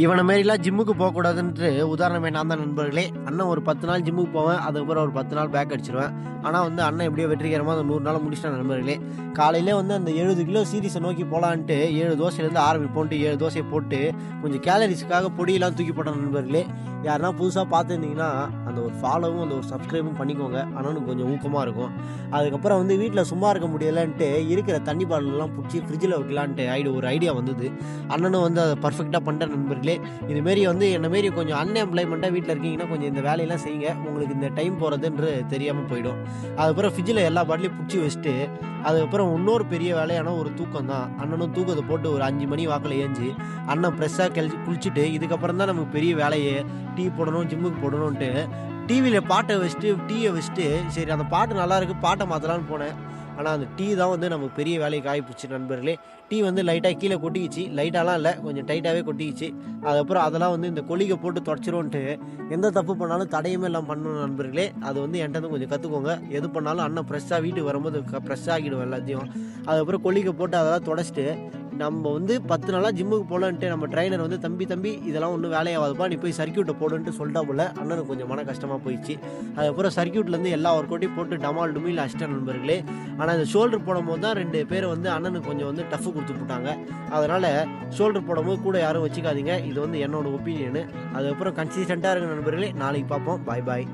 இவனை மாரிலாம் ஜிம்முக்கு போகக்கூடாதுன்ட்டு உதாரணமே நான் தான் நண்பர்களே. அண்ணன் ஒரு 10 நாள் ஜிம்முக்கு போவேன். அதுக்கப்புறம் ஒரு 10 நாள் பேக் அடிச்சிருவேன். ஆனா வந்து அண்ணன் எப்படியோ வெற்றிகரமா அந்த 100 நாள முடிச்சிட்டான் நண்பர்களே. காலையிலே வந்து அந்த 70 கிலோ சீரிஸை நோக்கி போலான்ட்டு 7 தோசையிலேருந்து ஆரம்பிப்போன்ட்டு 7 தோசையை போட்டு கொஞ்சம் கேலரிஸ்க்காக பொடியெல்லாம் தூக்கி போட்டேன் நண்பர்களே. யாருன்னா புதுசாக பார்த்துருந்தீங்கன்னா அந்த ஒரு ஃபாலோவும் அந்த ஒரு சப்ஸ்கிரைபும் பண்ணிக்கோங்க. அண்ணனுக்கு கொஞ்சம் ஊக்கமாக இருக்கும். அதுக்கப்புறம் வந்து வீட்டில் சும்மா இருக்க முடியலன்ட்டு இருக்கிற தண்ணி பாட்டிலெலாம் பிடிச்சி ஃப்ரிட்ஜில் வைக்கலான்ட்டு ஒரு ஐடியா வந்தது. அண்ணனும் வந்து அதை பர்ஃபெக்டாக பண்ணிட்டேன் நண்பர்களே. இதுமாரி வந்து என்னமாரி கொஞ்சம் அன்எம்ப்ளாய்மெண்ட்டாக வீட்டில் இருக்கீங்கன்னா கொஞ்சம் இந்த வேலையெல்லாம் செய்யுங்க. உங்களுக்கு இந்த டைம் போகிறதுன்று தெரியாமல் போயிடும். அதுக்கப்புறம் ஃப்ரிட்ஜில் எல்லா பாட்டிலையும் பிடிச்சி வச்சுட்டு அதுக்கப்புறம் இன்னொரு பெரிய வேலையான ஒரு தூக்கம் தான். அண்ணனும் தூக்கத்தை போட்டு ஒரு 5 மணி வாக்கில் ஏஞ்சி அண்ணன் ஃப்ரெஷ்ஷாக குளிச்சுட்டு இதுக்கப்புறம் தான் நமக்கு பெரிய வேலையே. டீ போடணும், ஜிம்முக்கு போடணுன்ட்டு டிவியில் பாட்டை வச்சுட்டு டீயை வச்சுட்டு சரி அந்த பாட்டு நல்லா இருக்குது பாட்டை மாற்றலான்னு போனேன். ஆனால் அந்த டீ தான் வந்து நமக்கு பெரிய வேலைக்கு ஆகிப்போச்சு நண்பர்களே. டீ வந்து லைட்டாக கீழே கொட்டிக்கிச்சு. லைட்டாலாம் இல்லை, கொஞ்சம் டைட்டாகவே கொட்டிக்கிச்சு. அதுக்கப்புறம் அதெல்லாம் வந்து இந்த கொலிகை போட்டு தொடச்சிருவோன்ட்டு எந்த தப்பு பண்ணாலும் தடையுமே எல்லாம் பண்ணணும் நண்பர்களே. அது வந்து என்கிட்ட வந்து கொஞ்சம் கற்றுக்கோங்க. எது பண்ணாலும் அண்ணன் ஃப்ரெஷ்ஷாக வீட்டுக்கு வரும்போது ஃப்ரெஷ்ஷாக ஆகிடுவோம் எல்லாத்தையும். அதுக்கப்புறம் கொலிகை போட்டு அதெல்லாம் தொடச்சிட்டு நம்ம வந்து 10 நாளாக ஜிம்முக்கு போகலன்ட்டு நம்ம ட்ரைனர் வந்து தம்பி இதெல்லாம் ஒன்றும் வேலையாகாதுப்பா, நீ போய் சர்க்கியூட்டை போடுன்ட்டு சொல்லிட்டா போல. அண்ணனுக்கு கொஞ்சம் மன கஷ்டமாக போயிடுச்சு. அதுக்கப்புறம் சர்க்கியூட்லேருந்து எல்லா ஒர்க் அவுட்டையும் போட்டு டமால் டுமில் அடிச்சிட்டேன் நண்பர்களே. ஆனால் இந்த ஷோல்டர் போடும்போது தான் 2 பேர் வந்து அண்ணனுக்கு கொஞ்சம் வந்து டஃப்பு கொடுத்து போட்டாங்க. அதனால் ஷோல்டர் போடும்போது கூட யாரும் வச்சுக்காதீங்க. இது வந்து என்னோட ஒப்பீனியனு. அதுக்கப்புறம் கன்சிஸ்டண்ட்டாக இருங்க நண்பர்களே. நாளைக்கு பார்ப்போம். பாய் பாய்.